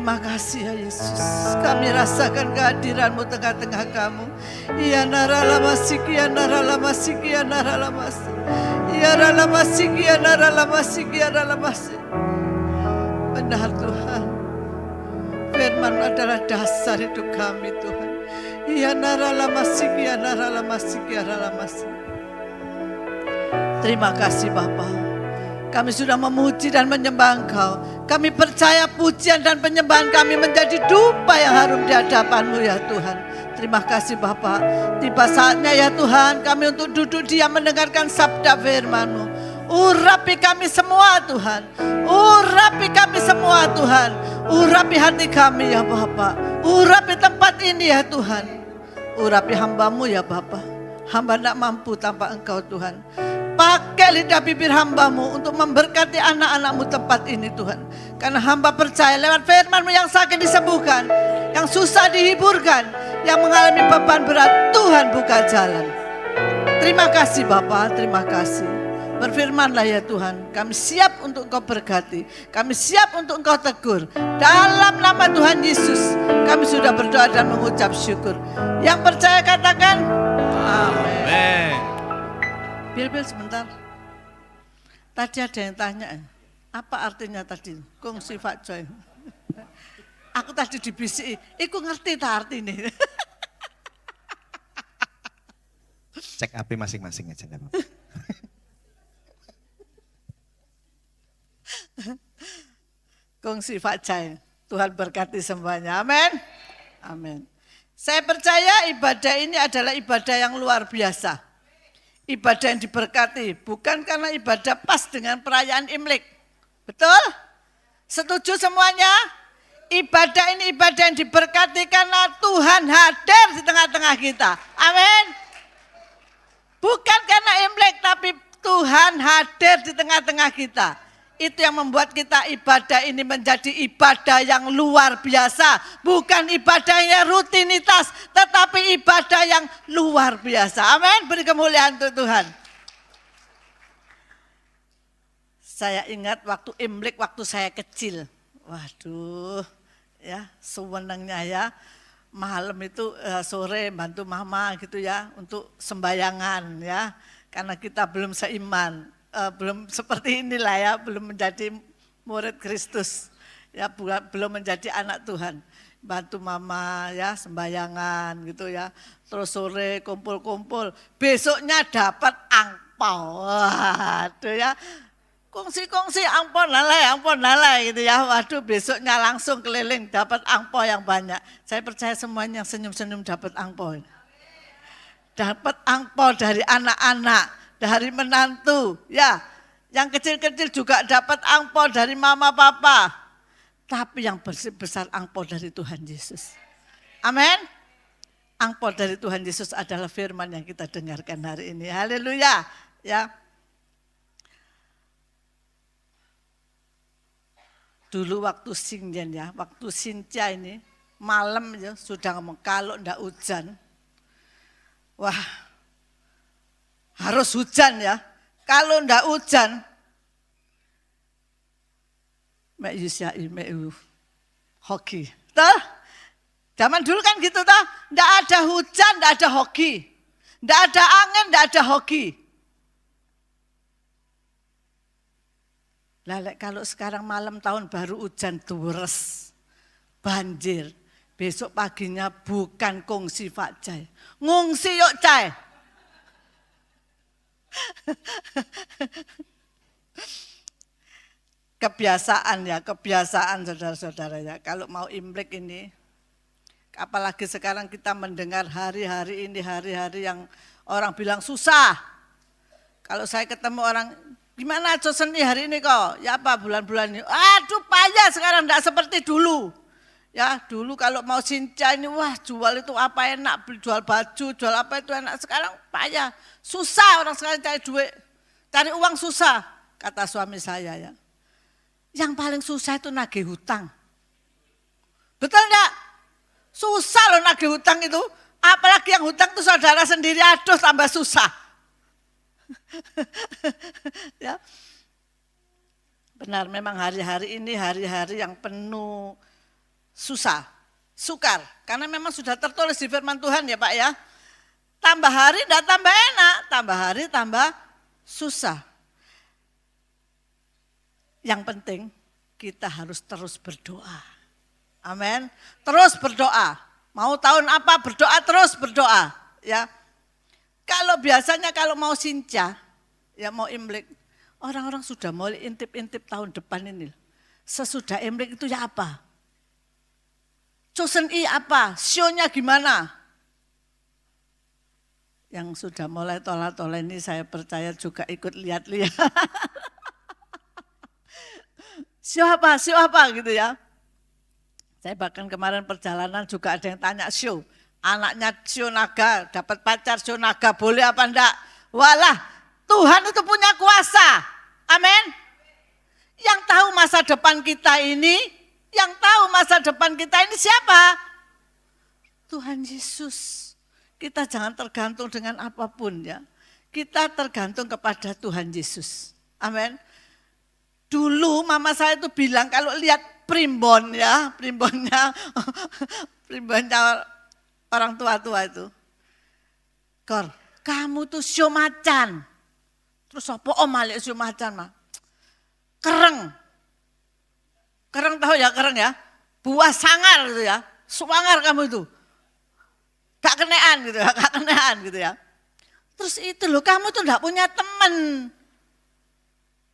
Terima kasih ya Yesus. Kami rasakan kehadiran-Mu tengah-tengah kami. Ya naralamasik, ya naralamasik, ya naralamasik. Ya naralamasik, ya naralamasik, ya naralamasik. Benar Tuhan. Firman adalah dasar hidup kami Tuhan. Ya naralamasik, ya naralamasik, ya naralamasik. Terima kasih Bapa. Kami sudah memuji dan menyembah Engkau. Kami percaya pujian dan penyembahan kami menjadi dupa yang harum di hadapan-Mu ya Tuhan. Terima kasih Bapa. Tiba saatnya ya Tuhan kami untuk duduk diam mendengarkan sabda firman-Mu. Urapi kami semua Tuhan. Urapi kami semua Tuhan. Urapi hati kami ya Bapa. Urapi tempat ini ya Tuhan. Urapi hamba-Mu ya Bapa. Hamba tidak mampu tanpa Engkau Tuhan. Pakai lidah bibir hamba-Mu untuk memberkati anak-anak-Mu tempat ini Tuhan. Karena hamba percaya lewat firman-Mu yang sakit disembuhkan, yang susah dihiburkan, yang mengalami beban berat, Tuhan buka jalan. Terima kasih Bapa, terima kasih. Berfirmanlah ya Tuhan, kami siap untuk Engkau berkati, kami siap untuk Engkau tegur. Dalam nama Tuhan Yesus, kami sudah berdoa dan mengucap syukur. Yang percaya katakan, amin. Bil sebentar. Tadi ada yang tanya, apa artinya tadi? Kongsi Pak Joy. Aku tadi dibisiki, iku ngerti tak artinya. Cek HP masing-masing aja. Kongsi Pak Joy. Tuhan berkati semuanya. Amin. Amin. Saya percaya ibadah ini adalah ibadah yang luar biasa. Ibadah yang diberkati, bukan karena ibadah pas dengan perayaan Imlek. Betul? Setuju semuanya? Ibadah ini ibadah yang diberkati karena Tuhan hadir di tengah-tengah kita. Amin. Bukan karena Imlek, tapi Tuhan hadir di tengah-tengah kita. Itu yang membuat kita ibadah ini menjadi ibadah yang luar biasa. Bukan ibadah yang rutinitas, tetapi ibadah yang luar biasa. Amin, beri kemuliaan untuk Tuhan. Saya ingat waktu Imlek, waktu saya kecil. Waduh, ya sewenangnya ya. Malam itu sore bantu mama gitu ya, untuk sembayangan ya. Karena kita belum seiman. Belum seperti inilah ya, belum menjadi murid Kristus, ya belum menjadi anak Tuhan. Bantu mama ya sembayangan gitu ya. Terus sore kumpul-kumpul, besoknya dapat angpau. Waduh ya, kongsi-kongsi angpau lalai gitu ya. Waduh besoknya langsung keliling dapat angpau yang banyak. Saya percaya semuanya senyum-senyum dapat angpau. Dapat angpau dari anak-anak. Dari menantu, ya, yang kecil-kecil juga dapat angpau dari mama papa. Tapi yang besar angpau dari Tuhan Yesus. Amin. Angpau dari Tuhan Yesus adalah firman yang kita dengarkan hari ini. Haleluya. Ya. Dulu waktu Singen ya, waktu Sintia ini malam ya sudah ngomong kalau ndak hujan, wah. Harus hujan ya. Kalau ndak hujan, mek Yusyai mek hoki. Toh? Zaman dulu kan gitu toh. Ndak ada hujan, ndak ada hoki. Ndak ada angin, ndak ada hoki. Lalek kalau sekarang malam tahun baru hujan deres, banjir. Besok paginya bukan kongsi Pak Jai. Ngungsi yuk Cai. Kebiasaan saudara-saudara ya. Kalau mau Imlek ini, apalagi sekarang kita mendengar hari-hari ini hari-hari yang orang bilang susah. Kalau saya ketemu orang, gimana seni hari ini kok? Ya apa bulan-bulan ini? Aduh payah sekarang, enggak seperti dulu. Ya dulu kalau mau Sinca ini, wah jual itu apa enak, jual baju, jual apa itu enak. Sekarang payah, susah orang sekarang cari duit. Cari uang susah, kata suami saya ya. Yang paling susah itu nagih hutang. Betul enggak? Susah loh nagih hutang itu. Apalagi yang hutang itu saudara sendiri, aduh tambah susah. Ya. Benar memang hari-hari ini hari-hari yang penuh susah, sukar. Karena memang sudah tertulis di firman Tuhan ya Pak ya. Tambah hari tidak tambah enak, tambah hari tambah susah. Yang penting kita harus terus berdoa. Amin. Terus berdoa. Mau tahun apa berdoa, terus berdoa. Ya. Kalau biasanya kalau mau Sinca, ya mau Imlek, orang-orang sudah mulai intip-intip tahun depan ini. Sesudah Imlek itu ya apa? Chosen I apa? Show-nya gimana? Yang sudah mulai tola-tola ini saya percaya juga ikut lihat-lihat. Show apa gitu ya. Saya bahkan kemarin perjalanan juga ada yang tanya show. Anaknya show naga, dapat pacar show naga, boleh apa enggak? Walah, Tuhan itu punya kuasa. Amin. Yang tahu masa depan kita ini, siapa? Tuhan Yesus. Kita jangan tergantung dengan apapun ya. Kita tergantung kepada Tuhan Yesus. Amin. Dulu mama saya itu bilang kalau lihat primbonnya orang tua-tua itu. Kor, kamu tuh sio macan. Terus apa malik sio macan mah? Kereng tahu ya kereng ya? Buah sangar gitu ya. Suangar kamu itu. Gak kenean gitu ya. Terus itu loh, kamu tuh gak punya teman.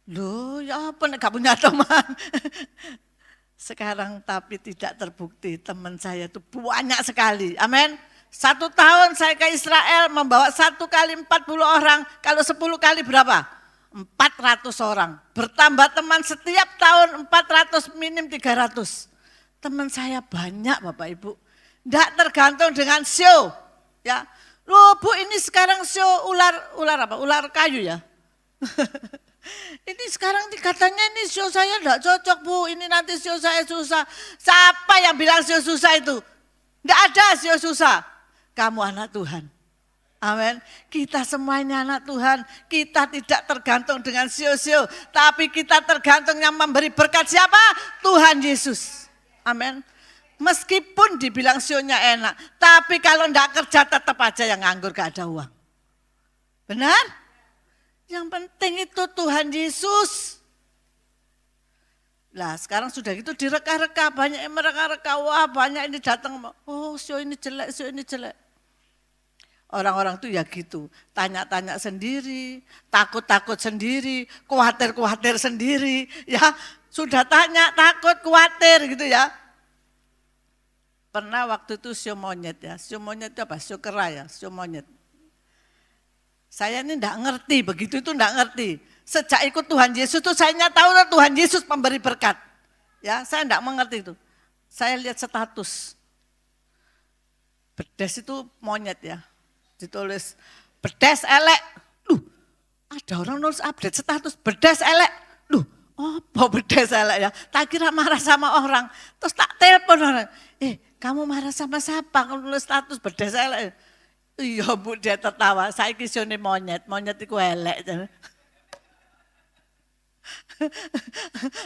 Loh ya apa gak punya teman. Sekarang tapi tidak terbukti teman saya itu banyak sekali. Amin. 1 tahun saya ke Israel membawa 1 kali 40 orang. Kalau 10 kali berapa? 400 orang. Bertambah teman setiap tahun 400 minim 300. Teman saya banyak Bapak Ibu. Tidak tergantung dengan show. Ya. Loh Bu ini sekarang show ular kayu ya. Ini sekarang katanya ini show saya enggak cocok Bu, ini nanti show saya susah. Siapa yang bilang show susah itu? Enggak ada show susah. Kamu anak Tuhan. Amin. Kita semua ini anak Tuhan. Kita tidak tergantung dengan show-show. Tapi kita tergantung yang memberi berkat siapa? Tuhan Yesus. Amin. Meskipun dibilang show-nya enak. Tapi kalau enggak kerja tetap aja yang nganggur gak ada uang. Benar? Yang penting itu Tuhan Yesus. Lah sekarang sudah gitu direka-reka, banyak yang mereka-reka, wah banyak ini datang, oh show ini jelek. Orang-orang tuh ya gitu, tanya-tanya sendiri, takut-takut sendiri, khawatir-khawatir sendiri, ya sudah tanya, takut, khawatir gitu ya. Pernah waktu itu show monyet itu apa? Show kera ya, show monyet. Saya ini enggak ngerti, begitu itu enggak ngerti. Sejak ikut Tuhan Yesus itu saya tahu Tuhan Yesus memberi berkat. Ya, saya enggak mengerti itu. Saya lihat status. Bedes itu monyet ya. Ditulis bedes elek. Loh, ada orang nulis update status bedes elek. Loh, apa bedes elek ya? Tak kira marah sama orang. Terus tak telepon orang. Kamu marah sama siapa? Kamu nulis status bedes elek. Iya Bu, dia tertawa, saya kisahnya monyet itu elek.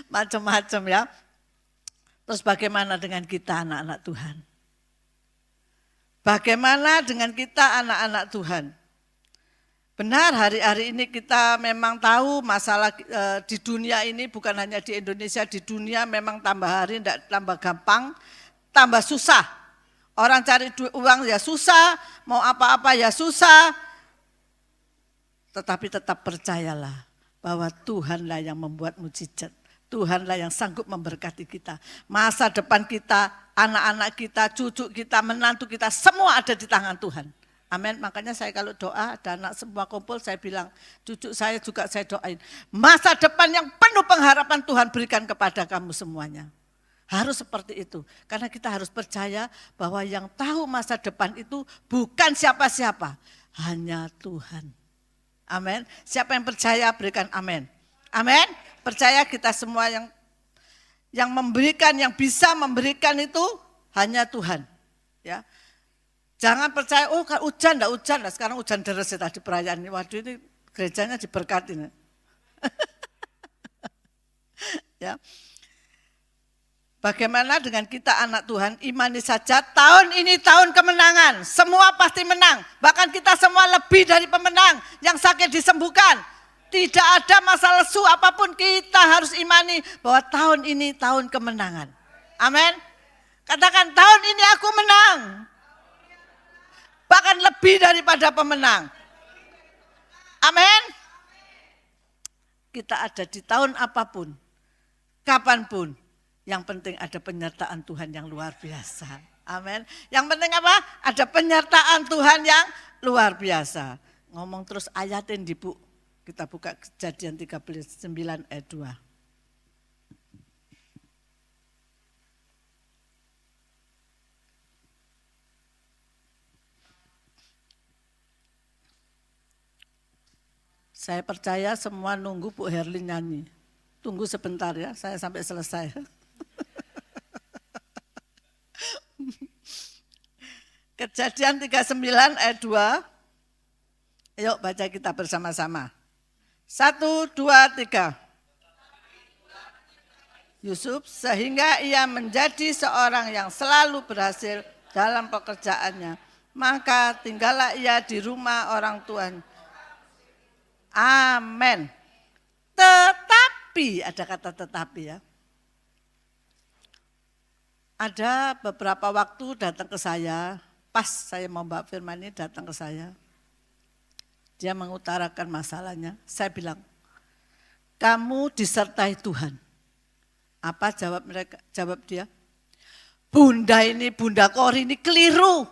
Macam-macam ya. Terus bagaimana dengan kita anak-anak Tuhan? Bagaimana dengan kita anak-anak Tuhan? Benar hari-hari ini kita memang tahu masalah di dunia ini bukan hanya di Indonesia, di dunia memang tambah hari tidak tambah gampang, tambah susah. Orang cari uang ya susah, mau apa-apa ya susah. Tetapi tetap percayalah bahwa Tuhanlah yang membuat mukjizat. Tuhanlah yang sanggup memberkati kita. Masa depan kita, anak-anak kita, cucu kita, menantu kita, semua ada di tangan Tuhan. Amin. Makanya saya kalau doa, ada anak semua kumpul, saya bilang, cucu saya juga saya doain. Masa depan yang penuh pengharapan Tuhan berikan kepada kamu semuanya. Harus seperti itu, karena kita harus percaya bahwa yang tahu masa depan itu bukan siapa-siapa, hanya Tuhan. Amin. Siapa yang percaya berikan amin. Amin. Percaya kita semua yang memberikan, yang bisa memberikan itu hanya Tuhan. Ya, jangan percaya hujan, enggak hujan, nah, sekarang hujan deras ya tadi perayaan ini. Waduh ini gerejanya diberkatin. Ya. Bagaimana dengan kita anak Tuhan, imani saja tahun ini tahun kemenangan. Semua pasti menang, bahkan kita semua lebih dari pemenang. Yang sakit disembuhkan. Tidak ada masalah lesu apapun, kita harus imani bahwa tahun ini tahun kemenangan. Amin. Katakan, tahun ini aku menang. Bahkan lebih daripada pemenang. Amin. Kita ada di tahun apapun, kapanpun. Yang penting ada penyertaan Tuhan yang luar biasa. Amin. Yang penting apa? Ada penyertaan Tuhan yang luar biasa. Ngomong terus ayatin di Bu. Kita buka Kejadian 39 ayat 2. Saya percaya semua nunggu Bu Herlin nyanyi. Tunggu sebentar ya, saya sampai selesai. Kejadian 39 ayat 2. Yuk baca kita bersama-sama. 1, 2, 3. Yusuf sehingga ia menjadi seorang yang selalu berhasil dalam pekerjaannya. Maka tinggallah ia di rumah orang tuanya. Amin. Tetapi, ada kata tetapi ya. Ada beberapa waktu datang ke saya, pas saya mau Mbak Firman ini datang ke saya. Dia mengutarakan masalahnya. Saya bilang, kamu disertai Tuhan. Apa jawab mereka? Jawab dia, Bunda Kori ini keliru.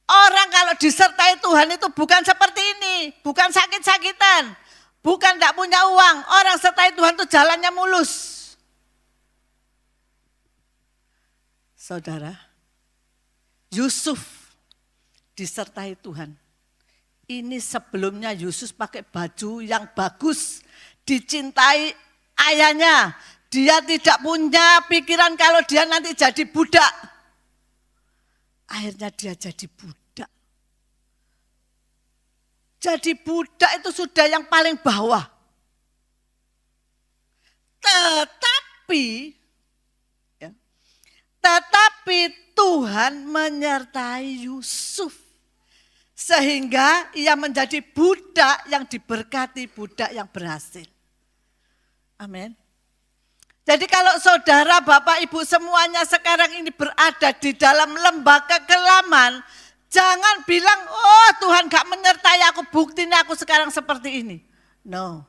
Orang kalau disertai Tuhan itu bukan seperti ini, bukan sakit-sakitan, bukan tidak punya uang. Orang sertai Tuhan itu jalannya mulus. Saudara, Yusuf disertai Tuhan. Ini sebelumnya Yusuf pakai baju yang bagus, dicintai ayahnya. Dia tidak punya pikiran kalau dia nanti jadi budak. Akhirnya dia jadi budak. Jadi budak itu sudah yang paling bawah. Tetapi Tuhan menyertai Yusuf. Sehingga ia menjadi budak yang diberkati, budak yang berhasil. Amin. Jadi kalau saudara, Bapak, Ibu semuanya sekarang ini berada di dalam lembah kekelaman, jangan bilang, oh Tuhan gak menyertai aku, buktinya aku sekarang seperti ini. No.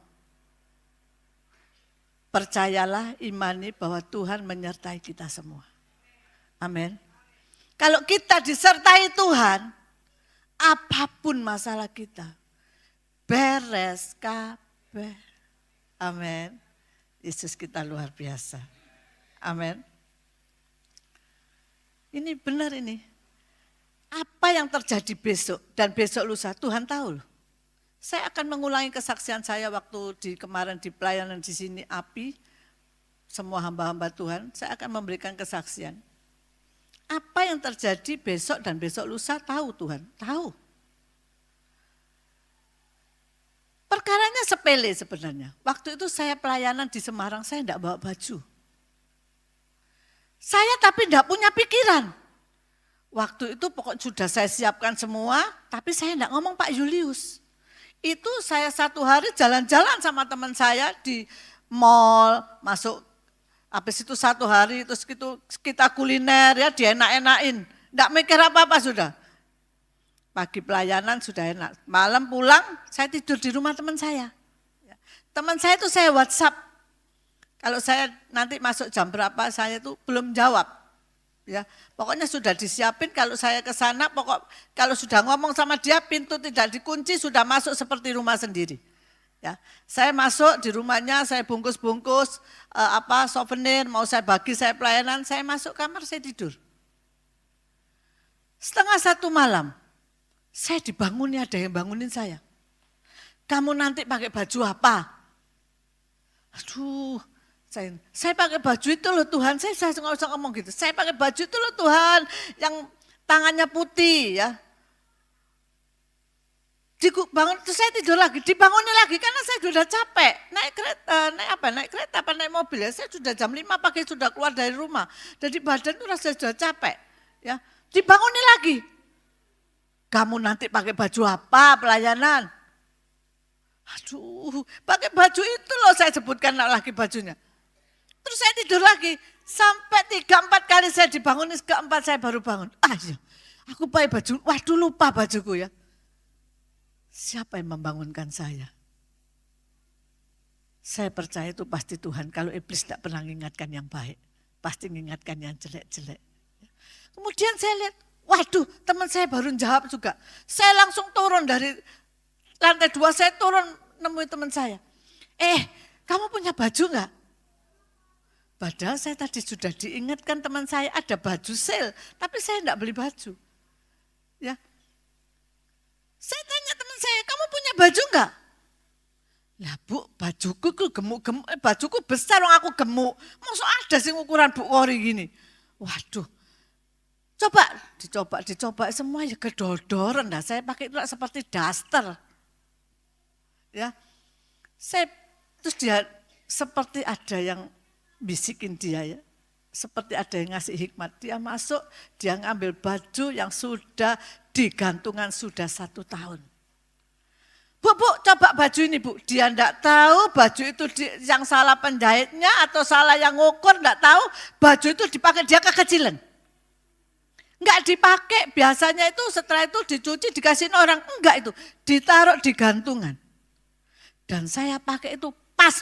Percayalah, imani bahwa Tuhan menyertai kita semua. Amin. Kalau kita disertai Tuhan, apapun masalah kita, beres kabeh. Amin. Yesus kita luar biasa. Amin. Ini benar ini. Apa yang terjadi besok dan besok lusa Tuhan tahu. Saya akan mengulangi kesaksian saya waktu kemarin di pelayanan di sini API. Semua hamba-hamba Tuhan, saya akan memberikan kesaksian. Apa yang terjadi besok dan besok lusa tahu Tuhan, tahu. Perkaranya sepele sebenarnya. Waktu itu saya pelayanan di Semarang, saya tidak bawa baju. Saya tapi tidak punya pikiran. Waktu itu pokok sudah saya siapkan semua, tapi saya tidak ngomong Pak Julius. Itu saya satu hari jalan-jalan sama teman saya di mall, masuk. Habis itu satu hari, terus kita kuliner ya, dienak-enakin. Tidak mikir apa-apa sudah. Pagi pelayanan sudah enak. Malam pulang, saya tidur di rumah teman saya. Teman saya itu saya WhatsApp. Kalau saya nanti masuk jam berapa, saya itu belum jawab. Ya, pokoknya sudah disiapin kalau saya ke sana, kalau sudah ngomong sama dia, pintu tidak dikunci, sudah masuk seperti rumah sendiri. Ya, saya masuk di rumahnya, saya bungkus-bungkus souvenir, mau saya bagi, saya pelayanan, saya masuk kamar, saya tidur. 1:30 malam, saya dibangunin, ada yang bangunin saya. Kamu nanti pakai baju apa? Aduh, saya pakai baju itu loh Tuhan, saya nggak usah ngomong gitu. Saya pakai baju itu loh Tuhan, yang tangannya putih ya. Bangun, terus saya tidur lagi, dibangunin lagi karena saya sudah capek. Naik kereta apa naik mobil ya. Saya sudah jam 5 pagi sudah keluar dari rumah. Jadi badan itu rasanya sudah capek. Ya, dibangunin lagi. Kamu nanti pakai baju apa pelayanan? Aduh, pakai baju itu loh saya sebutkan lagi bajunya. Terus saya tidur lagi. Sampai 3-4 kali saya dibangunin, keempat saya baru bangun. Iya, aku pakai baju, waduh lupa bajuku ya. Siapa yang membangunkan saya? Saya percaya itu pasti Tuhan. Kalau iblis tidak pernah mengingatkan yang baik, pasti mengingatkan yang jelek-jelek. Kemudian saya lihat, waduh teman saya baru jawab juga. Saya langsung turun dari lantai 2, saya turun nemuin teman saya. Kamu punya baju enggak? Padahal saya tadi sudah diingatkan teman saya ada baju sale, tapi saya enggak beli baju. Ya. Saya tanya teman saya, kamu punya baju enggak? Lah Bu, bajuku gemuk-gemuk, bajuku besar orang aku gemuk. Masa ada sih ukuran Bu Kori gini. Waduh. Dicoba semua ya kedodoran. Nah, saya pakai itu seperti daster. Ya. Terus dia seperti ada yang bisikin dia ya. Seperti ada yang ngasih hikmat. Dia masuk, dia ngambil baju yang sudah digantungan sudah 1 tahun. Bu, coba baju ini Bu. Dia enggak tahu baju itu yang salah penjahitnya atau salah yang ngukur, enggak tahu. Baju itu dipakai dia kekecilan. Enggak dipakai, biasanya itu setelah itu dicuci dikasihin orang. Enggak itu, ditaruh di gantungan. Dan saya pakai itu pas.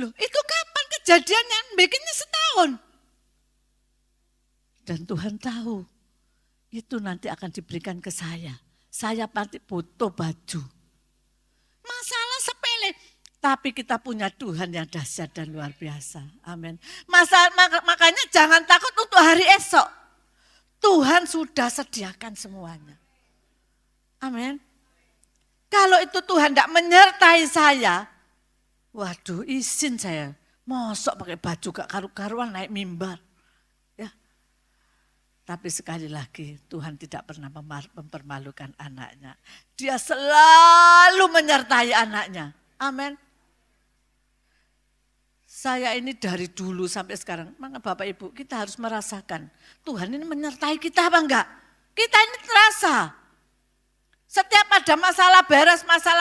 Loh, itu kapan kejadiannya? Bikinnya setahun. Dan Tuhan tahu, itu nanti akan diberikan ke saya. Saya pasti butuh baju. Masalah sepele. Tapi kita punya Tuhan yang dahsyat dan luar biasa. Amin. Makanya jangan takut untuk hari esok. Tuhan sudah sediakan semuanya. Amin. Kalau itu Tuhan tidak menyertai saya, waduh izin saya, mosok pakai baju gak karu-karuan naik mimbar. Ya. Tapi sekali lagi Tuhan tidak pernah mempermalukan anaknya. Dia selalu menyertai anaknya. Amin. Saya ini dari dulu sampai sekarang, maka Bapak Ibu kita harus merasakan Tuhan ini menyertai kita apa enggak? Kita ini terasa. Setiap ada masalah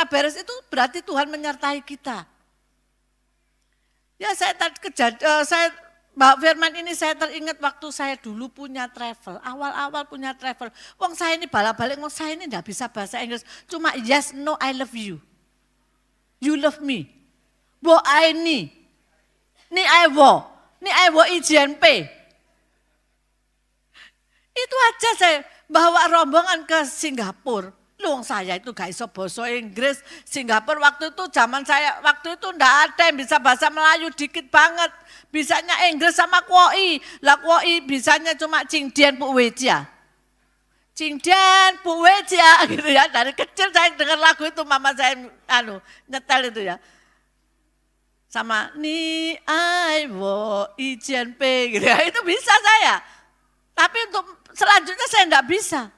beres itu berarti Tuhan menyertai kita. Ya Mbak Firman ini saya teringat waktu saya dulu punya travel, awal-awal punya travel. Wong saya ini balik-balik, wong saya ini enggak bisa bahasa Inggris. Cuma yes, no, I love you. You love me. Wo I ni. Ni I wo IJNP. Itu aja saya bawa rombongan ke Singapura. Loh saya itu gak iso bahasa Inggris. Singapura waktu itu zaman saya waktu itu ndak ada yang bisa bahasa Melayu dikit banget. Bisanya Inggris sama Kwoi. Lah Kwoi bisanya cuma Cingdian Bu Weja. Cingdian Bu Weja gitu ya. Dari kecil saya dengar lagu itu mama saya nyetel itu ya. Sama ni ai wo IJNP gitu ya. Itu bisa saya. Tapi untuk selanjutnya saya enggak bisa.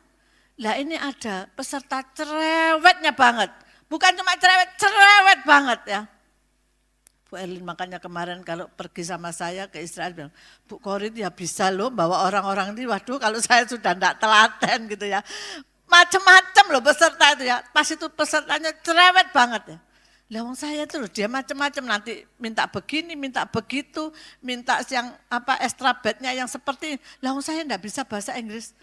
Lah ini ada peserta cerewetnya banget. Bukan cuma cerewet banget ya. Bu Erlin makanya kemarin kalau pergi sama saya ke Israel bilang, Bu Kori ya bisa loh bawa orang-orang ini. Waduh kalau saya sudah enggak telaten gitu ya. Macam-macam loh peserta itu ya. Pas itu pesertanya cerewet banget ya. Lah wong saya tuh dia macam-macam nanti minta begini, minta begitu, minta yang extra bednya yang seperti ini. Lah wong saya enggak bisa bahasa Inggris.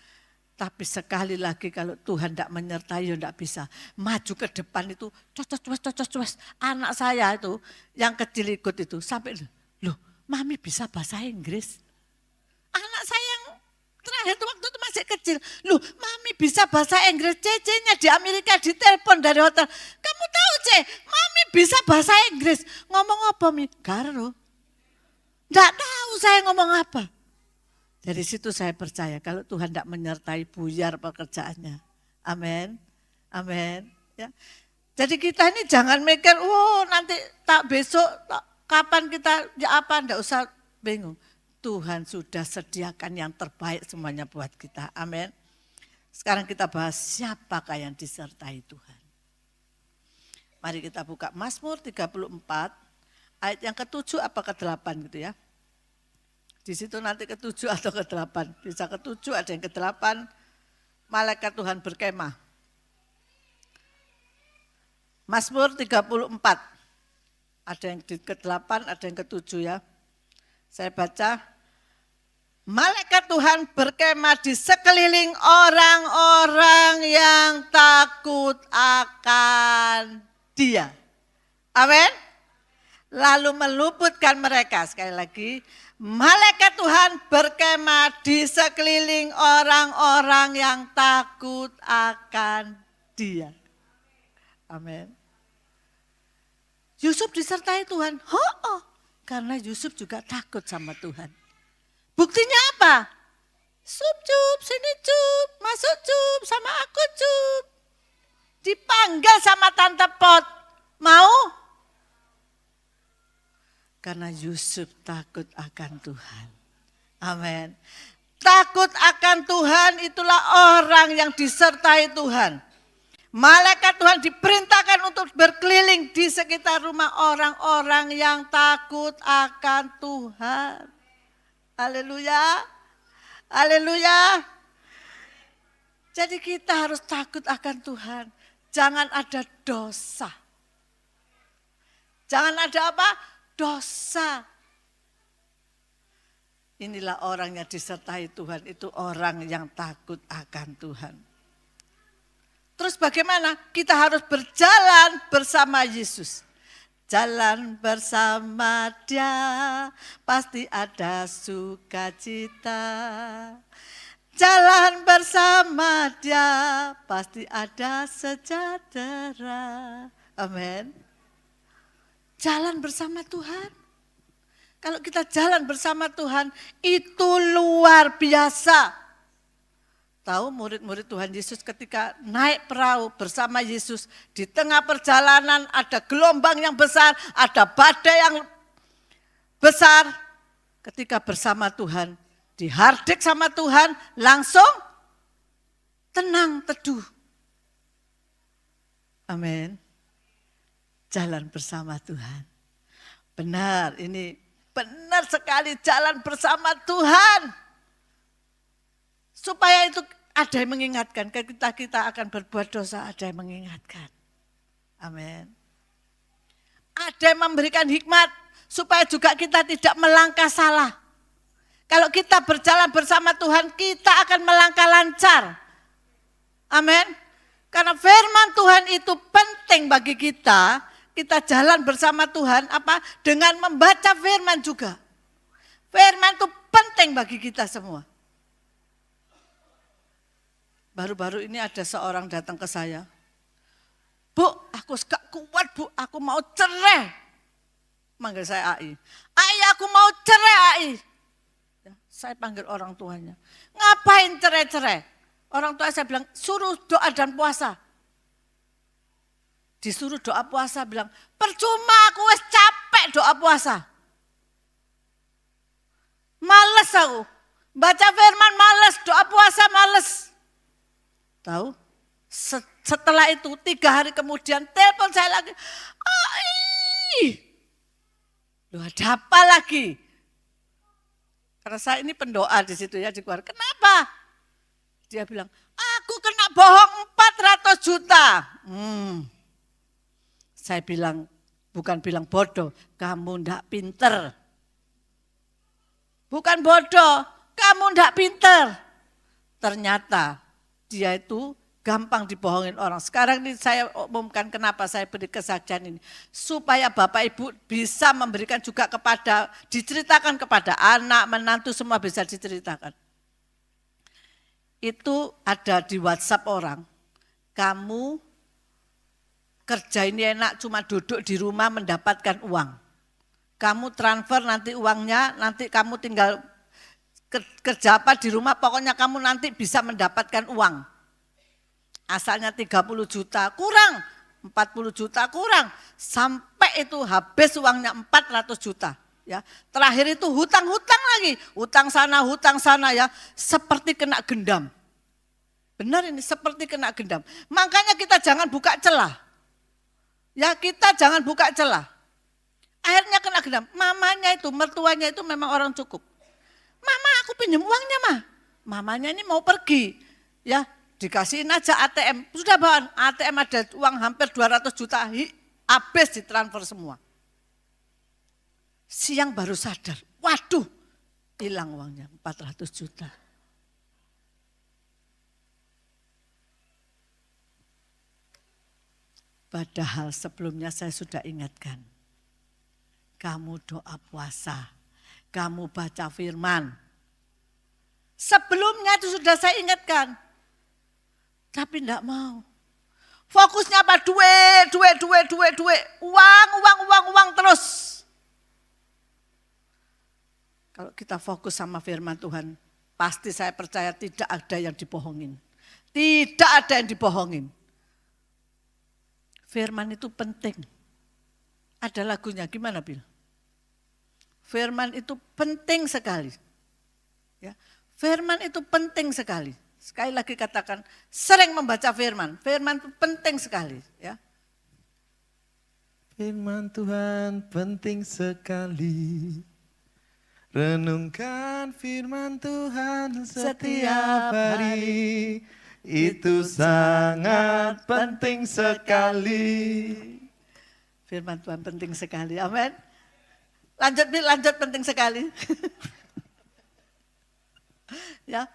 Tapi sekali lagi kalau Tuhan tidak menyertai ya tidak bisa. Maju ke depan itu cocos. Anak saya itu yang kecil ikut itu sampai loh mami bisa bahasa Inggris. Anak saya yang terakhir itu waktu itu masih kecil. Loh mami bisa bahasa Inggris. Cece-nya di Amerika ditelepon dari hotel. Kamu tahu mami bisa bahasa Inggris. Ngomong apa mi? Karo. Tidak tahu saya ngomong apa. Dari situ saya percaya kalau Tuhan tidak menyertai buyar pekerjaannya. Amin. Amin. Ya. Jadi kita ini jangan mikir, nanti besok kapan kita enggak usah bingung. Tuhan sudah sediakan yang terbaik semuanya buat kita. Amin. Sekarang kita bahas siapakah yang disertai Tuhan. Mari kita buka Mazmur 34 ayat yang ke-7 apa ke-8 gitu ya. Di situ nanti ke-7 atau ke-8. Bisa ke-7 ada yang ke-8. Malaikat Tuhan berkemah. Mazmur 34. Ada yang ke-8, ada yang ke-7 ya. Saya baca. Malaikat Tuhan berkemah di sekeliling orang-orang yang takut akan Dia. Amin. Lalu meluputkan mereka. Sekali lagi. Malaikat Tuhan berkemah di sekeliling orang-orang yang takut akan Dia. Amin. Yusuf disertai Tuhan. Karena Yusuf juga takut sama Tuhan. Buktinya apa? Cup, sini cup, masuk cup, sama aku cup. Dipanggil sama Tante Pot. Mau? Karena Yusuf takut akan Tuhan. Amin. Takut akan Tuhan itulah orang yang disertai Tuhan. Malaikat Tuhan diperintahkan untuk berkeliling di sekitar rumah orang-orang yang takut akan Tuhan. Haleluya. Haleluya. Jadi kita harus takut akan Tuhan. Jangan ada dosa. Jangan ada apa? Dosa. Inilah orang yang disertai Tuhan, itu orang yang takut akan Tuhan. Terus bagaimana? Kita harus berjalan bersama Yesus. Jalan bersama Dia, pasti ada sukacita. Jalan bersama Dia, pasti ada sejahtera. Amin. Jalan bersama Tuhan. Kalau kita jalan bersama Tuhan, itu luar biasa. Tahu murid-murid Tuhan Yesus ketika naik perahu bersama Yesus, di tengah perjalanan ada gelombang yang besar, ada badai yang besar. Ketika bersama Tuhan, dihardik sama Tuhan, langsung tenang, teduh. Amin. Jalan bersama Tuhan. Benar, ini benar sekali jalan bersama Tuhan. Supaya itu ada yang mengingatkan, kita akan berbuat dosa, ada yang mengingatkan. Amin. Ada yang memberikan hikmat, supaya juga kita tidak melangkah salah. Kalau kita berjalan bersama Tuhan, kita akan melangkah lancar. Amin. Karena firman Tuhan itu penting bagi kita. Kita jalan bersama Tuhan apa? Dengan membaca firman juga. Firman itu penting bagi kita semua. Baru-baru ini ada seorang datang ke saya. Bu, aku gak kuat bu, aku mau cerai. Manggil saya Ai. Ai, aku mau cerai Ai. Ya, saya panggil orang tuanya. Ngapain cerai-cerai? Orang tua saya bilang, suruh doa dan puasa. Disuruh doa puasa, bilang, percuma aku wis capek doa puasa. Males aku, baca firman males, doa puasa males. Tahu, setelah itu 3 hari kemudian telepon saya lagi. Loh ada apa lagi? Karena saya ini pendoa di situ ya di keluarga. Kenapa? Dia bilang, aku kena bohong 400 juta. Saya bilang, bukan bilang bodoh, kamu ndak pinter. Bukan bodoh, kamu ndak pinter. Ternyata dia itu gampang dibohongin orang. Sekarang ini saya umumkan kenapa saya beri kesaksian ini. Supaya Bapak Ibu bisa memberikan juga kepada, diceritakan kepada anak, menantu semua bisa diceritakan. Itu ada di WhatsApp orang, kamu kerja ini enak cuma duduk di rumah mendapatkan uang. Kamu transfer nanti uangnya, nanti kamu tinggal kerja apa di rumah, pokoknya kamu nanti bisa mendapatkan uang. Asalnya 30 juta kurang, 40 juta kurang, sampai itu habis uangnya 400 juta. Ya, terakhir itu hutang-hutang lagi, hutang sana ya, seperti kena gendam. Benar ini, seperti kena gendam. Makanya kita jangan buka celah. Ya, kita jangan buka celah. Akhirnya kena gendam. Mamanya itu, mertuanya itu memang orang cukup. Mama, aku pinjam uangnya, mah. Mamanya ini mau pergi. Ya, dikasihin aja ATM. Sudah bawaan, ATM ada uang hampir 200 juta. Habis ditransfer semua. Siang baru sadar. Waduh, hilang uangnya 400 juta. Padahal sebelumnya saya sudah ingatkan. Kamu doa puasa, kamu baca firman. Sebelumnya itu sudah saya ingatkan. Tapi enggak mau. Fokusnya apa? Duit. Uang terus. Kalau kita fokus sama firman Tuhan, pasti saya percaya tidak ada yang dibohongin. Tidak ada yang dibohongin. Firman itu penting. Ada lagunya, gimana Bil? Firman itu penting sekali. Ya, firman itu penting sekali. Sekali lagi katakan, sering membaca firman. Firman itu penting sekali. Ya. Firman Tuhan penting sekali. Renungkan firman Tuhan setiap hari. Itu sangat penting sekali. Firman Tuhan penting sekali. Amin. Lanjut penting sekali. Ya.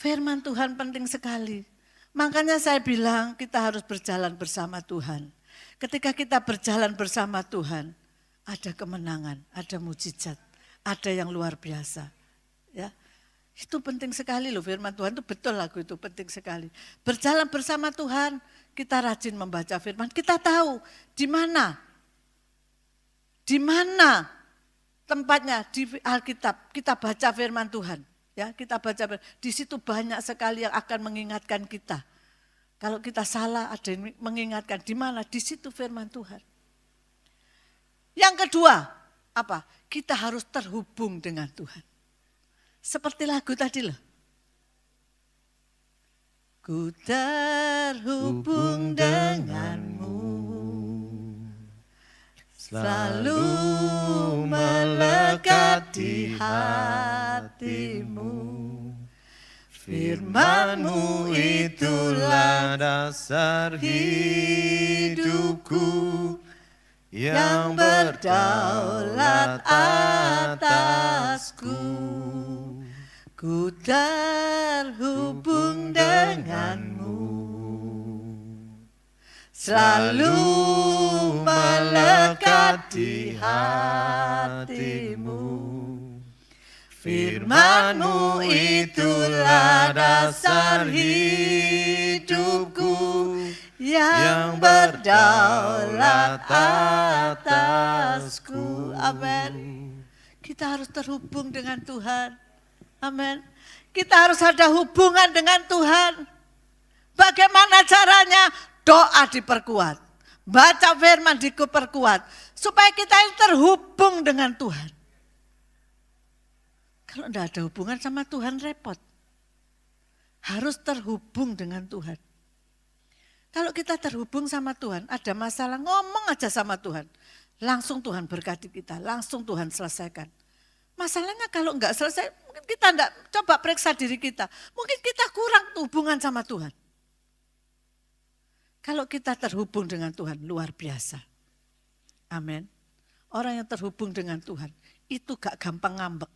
Firman Tuhan penting sekali. Makanya saya bilang kita harus berjalan bersama Tuhan. Ketika kita berjalan bersama Tuhan, ada kemenangan, ada mujizat, ada yang luar biasa. Ya. Itu penting sekali loh, firman Tuhan itu betul, lagu itu penting sekali. Berjalan bersama Tuhan, kita rajin membaca firman, kita tahu di mana tempatnya di Alkitab, kita baca firman Tuhan. Ya, kita baca, di situ banyak sekali yang akan mengingatkan kita. Kalau kita salah, ada yang mengingatkan di mana, di situ firman Tuhan. Yang kedua, apa? Kita harus terhubung dengan Tuhan. Seperti lagu tadi loh. Ku terhubung denganmu, selalu melekat di hatimu. Firman-Mu itulah dasar hidupku, yang berdaulat atasku. Ku terhubung denganmu, selalu melekat di hatimu. Firman-Mu itulah dasar hidupku, yang berdaulat atasku. Amin. Kita harus terhubung dengan Tuhan. Amin. Kita harus ada hubungan dengan Tuhan. Bagaimana caranya? Doa diperkuat. Baca firman diperkuat. Supaya kita terhubung dengan Tuhan. Kalau tidak ada hubungan sama Tuhan repot. Harus terhubung dengan Tuhan. Kalau kita terhubung sama Tuhan, ada masalah, ngomong aja sama Tuhan. Langsung Tuhan berkati kita, langsung Tuhan selesaikan. Masalahnya kalau enggak selesai, mungkin kita enggak coba periksa diri kita. Mungkin kita kurang hubungan sama Tuhan. Kalau kita terhubung dengan Tuhan, luar biasa. Amin. Orang yang terhubung dengan Tuhan, itu gak gampang ngambek.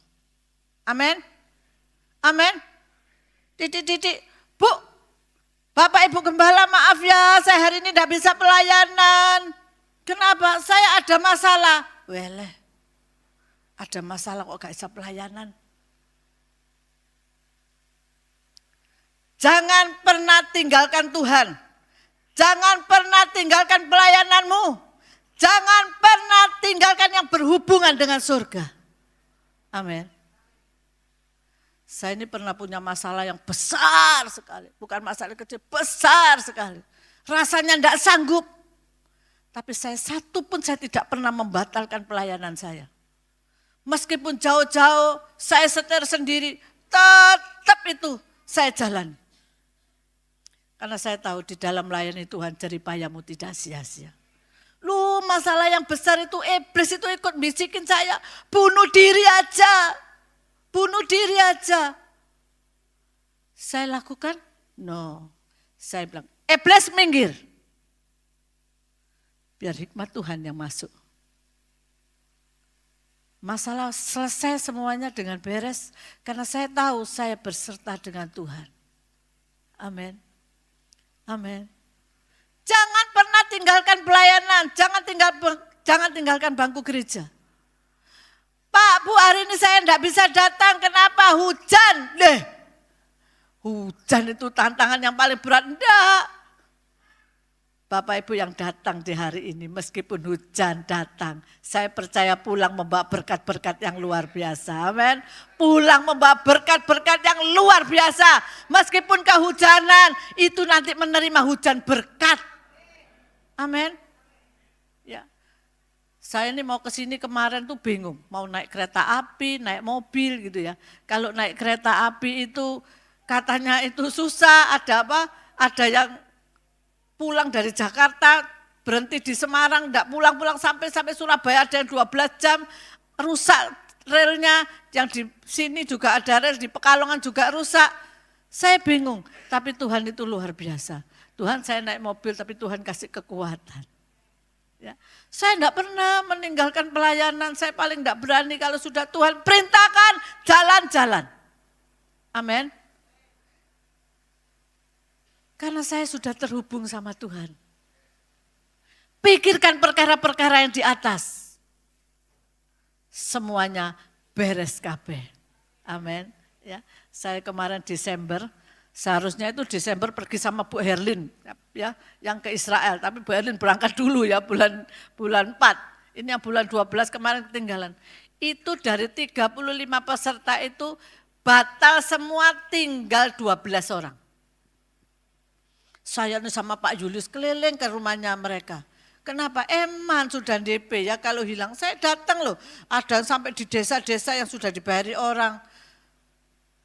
Amin. Amin. Titik. Bu, Bapak Ibu Gembala, maaf ya, saya hari ini enggak bisa pelayanan. Kenapa? Saya ada masalah. Weleh. Ada masalah kok gak bisa pelayanan. Jangan pernah tinggalkan Tuhan. Jangan pernah tinggalkan pelayananmu. Jangan pernah tinggalkan yang berhubungan dengan surga. Amin. Saya ini pernah punya masalah yang besar sekali. Bukan masalah kecil, besar sekali. Rasanya tidak sanggup. Tapi satu pun saya tidak pernah membatalkan pelayanan saya. Meskipun jauh-jauh, saya setir sendiri, tetap itu saya jalan. Karena saya tahu di dalam melayani Tuhan jeripayamu tidak sia-sia. Lu masalah yang besar itu iblis itu ikut bisikin saya. Bunuh diri aja. Bunuh diri aja. Saya lakukan? No. Saya bilang, iblis minggir. Biar hikmat Tuhan yang masuk. Masalah selesai semuanya dengan beres. Karena saya tahu saya berserta dengan Tuhan. Amin. Amin. Jangan pernah tinggalkan pelayanan, jangan tinggalkan bangku gereja. Pak, Bu, hari ini saya enggak bisa datang, kenapa? Hujan. Hujan itu tantangan yang paling berat. Enggak. Bapak Ibu yang datang di hari ini, meskipun hujan datang, saya percaya pulang membawa berkat-berkat yang luar biasa. Amin. Pulang membawa berkat-berkat yang luar biasa. Meskipun kehujanan, itu nanti menerima hujan berkat. Amin. Ya. Saya ini mau ke sini kemarin tuh bingung, mau naik kereta api, naik mobil gitu ya. Kalau naik kereta api itu katanya itu susah, ada apa? Ada yang pulang dari Jakarta, berhenti di Semarang, enggak pulang-pulang sampai Surabaya, ada yang 12 jam, rusak relnya, yang di sini juga ada rel, di Pekalongan juga rusak. Saya bingung, tapi Tuhan itu luar biasa. Tuhan, saya naik mobil tapi Tuhan kasih kekuatan. Ya. Saya enggak pernah meninggalkan pelayanan, saya paling enggak berani kalau sudah Tuhan perintahkan jalan-jalan. Amin. Karena saya sudah terhubung sama Tuhan. Pikirkan perkara-perkara yang di atas. Semuanya beres kabeh. Amin. Ya, saya kemarin Desember, seharusnya itu Desember pergi sama Bu Herlin ya, yang ke Israel, tapi Bu Herlin berangkat dulu ya bulan 4. Ini yang bulan 12 kemarin ketinggalan. Itu dari 35 peserta itu batal semua, tinggal 12 orang. Saya nih sama Pak Julius keliling ke rumahnya mereka. Kenapa? Eman sudah DP ya, kalau hilang saya datang loh. Ada sampai di desa-desa yang sudah dibayari orang.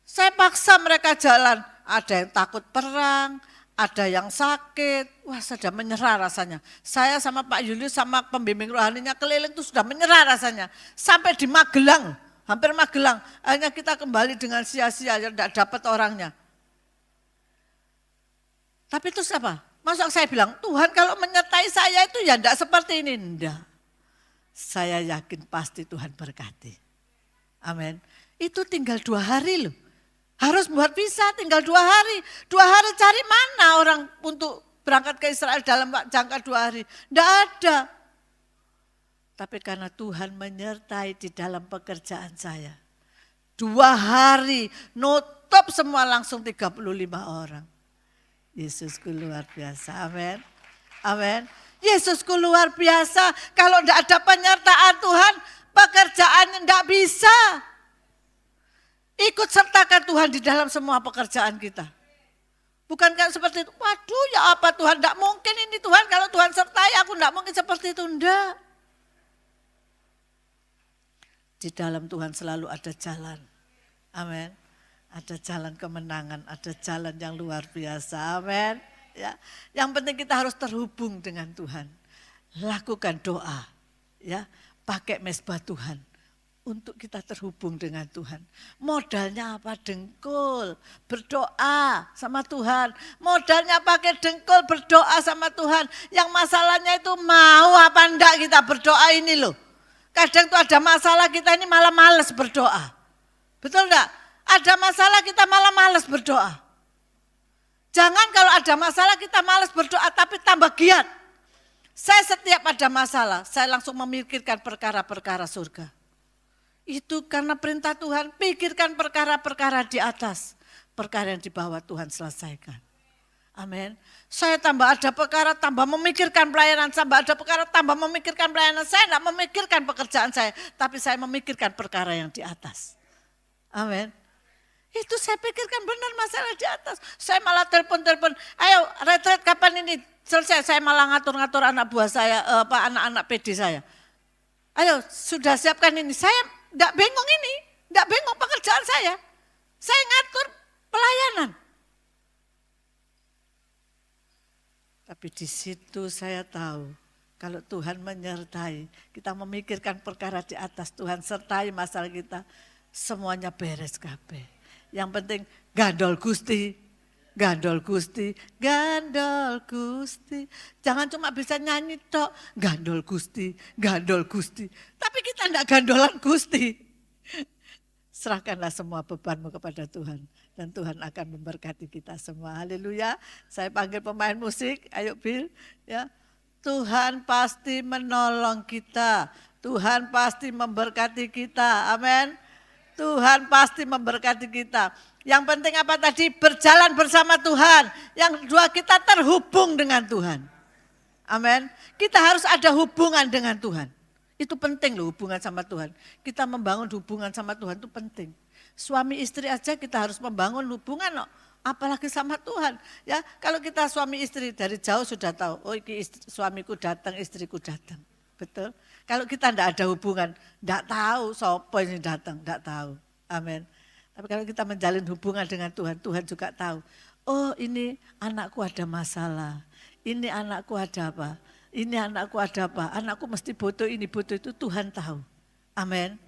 Saya paksa mereka jalan. Ada yang takut perang, ada yang sakit. Wah, sudah menyerah rasanya. Saya sama Pak Julius sama pembimbing rohaninya keliling itu sudah menyerah rasanya. Sampai di Magelang, hampir Magelang. Akhirnya kita kembali dengan sia-sia, tidak dapat orangnya. Tapi itu apa? Masuk saya bilang, Tuhan kalau menyertai saya itu ya tidak seperti ini. Tidak. Saya yakin pasti Tuhan berkati. Amin. Itu tinggal 2 hari loh. Harus buat visa tinggal 2 hari. 2 hari cari mana orang untuk berangkat ke Israel dalam jangka 2 hari. Tidak ada. Tapi karena Tuhan menyertai di dalam pekerjaan saya. 2 hari nutup semua langsung 35 orang. Yesusku luar biasa, amin. Amin. Yesusku luar biasa, kalau tidak ada penyertaan Tuhan, pekerjaannya tidak bisa. Ikut sertakan Tuhan di dalam semua pekerjaan kita. Bukankah seperti itu, waduh ya apa Tuhan, tidak mungkin ini Tuhan, kalau Tuhan sertai aku tidak mungkin seperti itu, enggak. Di dalam Tuhan selalu ada jalan, amin. Ada jalan kemenangan, ada jalan yang luar biasa, amin. Ya, yang penting kita harus terhubung dengan Tuhan. Lakukan doa, ya, pakai mesbah Tuhan untuk kita terhubung dengan Tuhan. Modalnya apa? Dengkul, berdoa sama Tuhan. Modalnya pakai dengkul, berdoa sama Tuhan. Yang masalahnya itu mau apa enggak kita berdoa ini loh. Kadang tuh ada masalah kita ini malah malas berdoa. Betul enggak? Ada masalah kita malah malas berdoa. Jangan kalau ada masalah kita malas berdoa tapi tambah giat. Saya setiap ada masalah, saya langsung memikirkan perkara-perkara surga. Itu karena perintah Tuhan, pikirkan perkara-perkara di atas. Perkara yang di bawah Tuhan selesaikan. Amin. Saya tambah ada perkara, tambah memikirkan pelayanan, tambah ada perkara, tambah memikirkan pelayanan. Saya tidak memikirkan pekerjaan saya, tapi saya memikirkan perkara yang di atas. Amin. Itu saya pikirkan benar masalah di atas. Saya malah telepon-telepon, ayo retret kapan ini selesai. Saya malah ngatur-ngatur anak buah saya, anak-anak PD saya. Ayo sudah siapkan ini. Saya enggak bingung ini, enggak bingung pekerjaan saya. Saya ngatur pelayanan. Tapi di situ saya tahu kalau Tuhan menyertai, kita memikirkan perkara di atas, Tuhan sertai masalah kita, semuanya beres kabeh. Yang penting gandol Gusti, gandol Gusti, gandol Gusti. Jangan cuma bisa nyanyi tok, gandol Gusti, gandol Gusti. Tapi kita enggak gandolan Gusti. Serahkanlah semua bebanmu kepada Tuhan. Dan Tuhan akan memberkati kita semua. Haleluya. Saya panggil pemain musik. Ayo Bill. Ya. Tuhan pasti menolong kita. Tuhan pasti memberkati kita. Amin. Tuhan pasti memberkati kita. Yang penting apa tadi? Berjalan bersama Tuhan. Yang kedua kita terhubung dengan Tuhan. Amin. Kita harus ada hubungan dengan Tuhan. Itu penting loh hubungan sama Tuhan. Kita membangun hubungan sama Tuhan itu penting. Suami istri aja kita harus membangun hubungan loh. Apalagi sama Tuhan. Ya, kalau kita suami istri dari jauh sudah tahu, oh ini suamiku datang, istriku datang. Betul? Kalau kita tidak ada hubungan, tidak tahu siapa ini datang, tidak tahu. Amin. Tapi kalau kita menjalin hubungan dengan Tuhan, Tuhan juga tahu. Oh ini anakku ada masalah, ini anakku ada apa. Ini anakku ada apa, anakku mesti butuh ini, butuh itu, Tuhan tahu. Amin.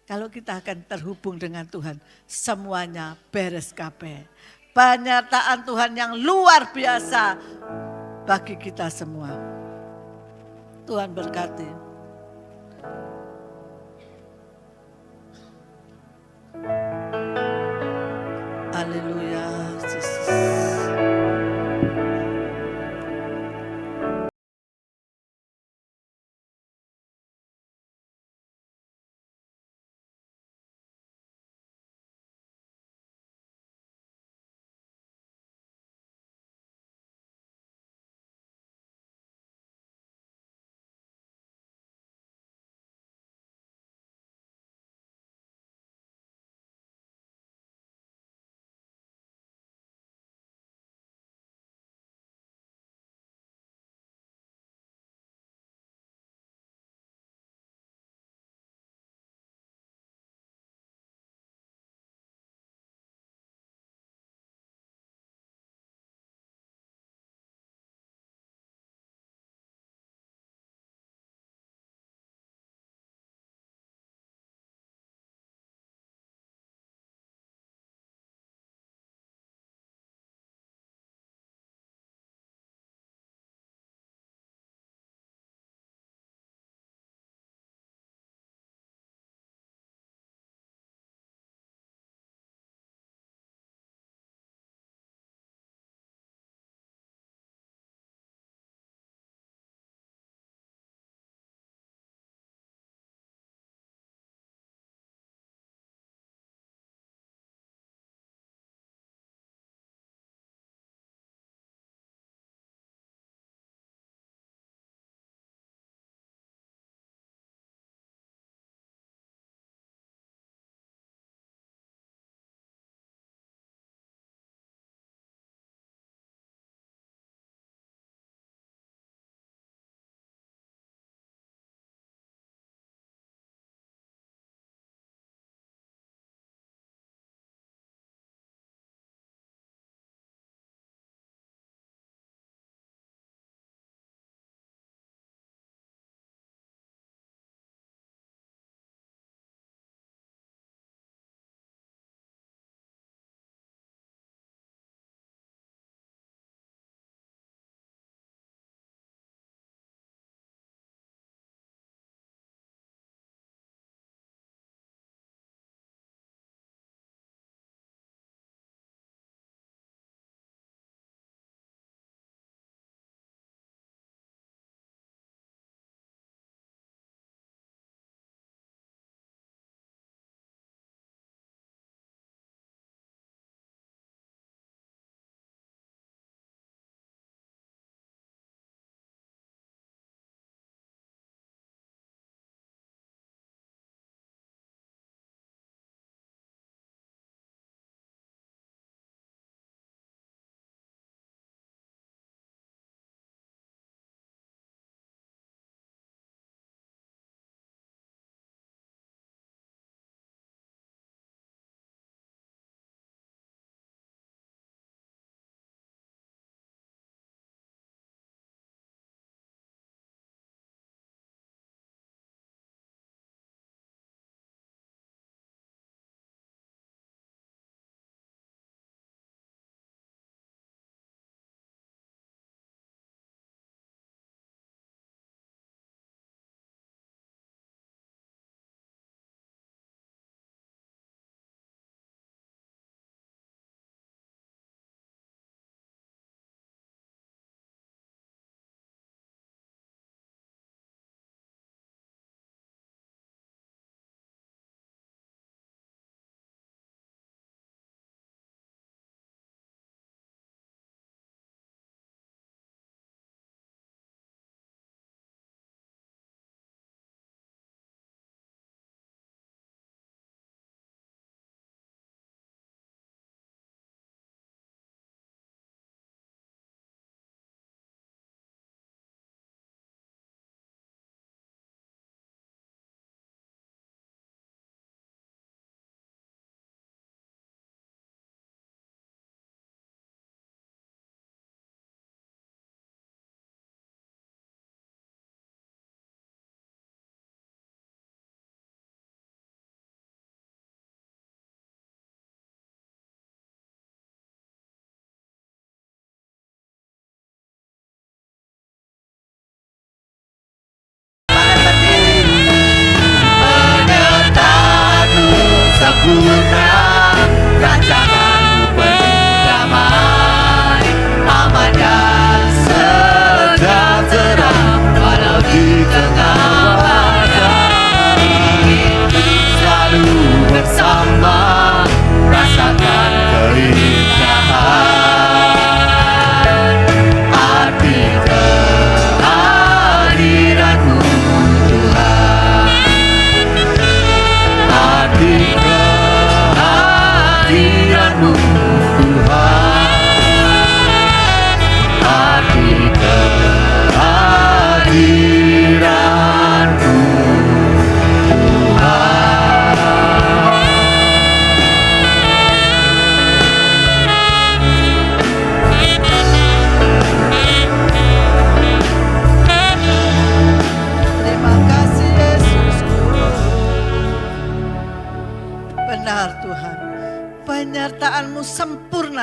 Kalau kita akan terhubung dengan Tuhan, semuanya beres kabeh. Penyertaan Tuhan yang luar biasa bagi kita semua. Tuhan berkati. Haleluya.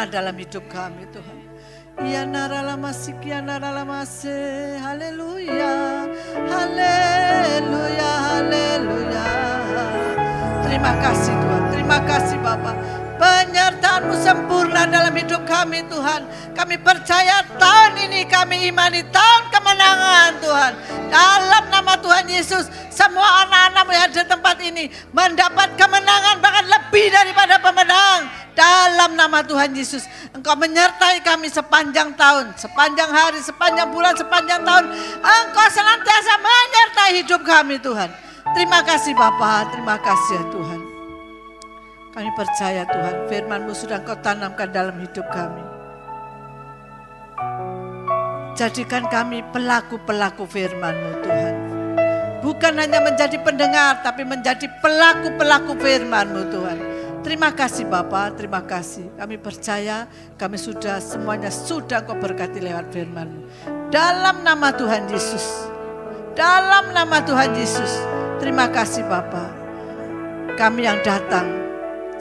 sempurna dalam hidup kami Tuhan. Ya naralamasi, ya naralamase, haleluya, haleluya, haleluya. Terima kasih Tuhan, terima kasih Bapa. Penyertaan-Mu sempurna dalam hidup kami Tuhan. Kami percaya tahun ini kami imani tahun kemenangan Tuhan. Dalam nama Tuhan Yesus, semua anak-anak-Mu yang ada di tempat ini mendapat kemenangan bahkan lebih daripada pemenang. Dalam nama Tuhan Yesus, Engkau menyertai kami sepanjang tahun, sepanjang hari, sepanjang bulan, sepanjang tahun. Engkau senantiasa menyertai hidup kami Tuhan. Terima kasih Bapa, terima kasih ya Tuhan. Kami percaya Tuhan, firman-Mu sudah Engkau tanamkan dalam hidup kami. Jadikan kami pelaku-pelaku firman-Mu Tuhan. Bukan hanya menjadi pendengar, tapi menjadi pelaku-pelaku firman-Mu Tuhan. Terima kasih Bapa, terima kasih. Kami percaya kami sudah semuanya sudah Engkau berkati lewat firman-Mu. Dalam nama Tuhan Yesus. Dalam nama Tuhan Yesus. Terima kasih Bapa. Kami yang datang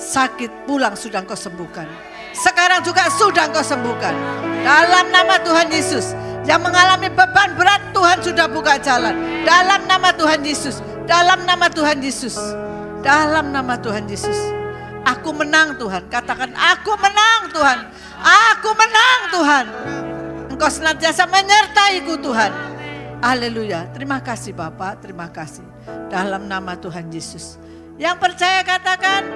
sakit pulang sudah Engkau sembuhkan. Sekarang juga sudah Engkau sembuhkan. Dalam nama Tuhan Yesus. Yang mengalami beban berat Tuhan sudah buka jalan. Dalam nama Tuhan Yesus. Dalam nama Tuhan Yesus. Dalam nama Tuhan Yesus. Aku menang Tuhan. Katakan aku menang Tuhan. Aku menang Tuhan. Engkau senantiasa menyertaiku Tuhan. Haleluya. Terima kasih Bapak. Terima kasih. Dalam nama Tuhan Yesus. Yang percaya katakan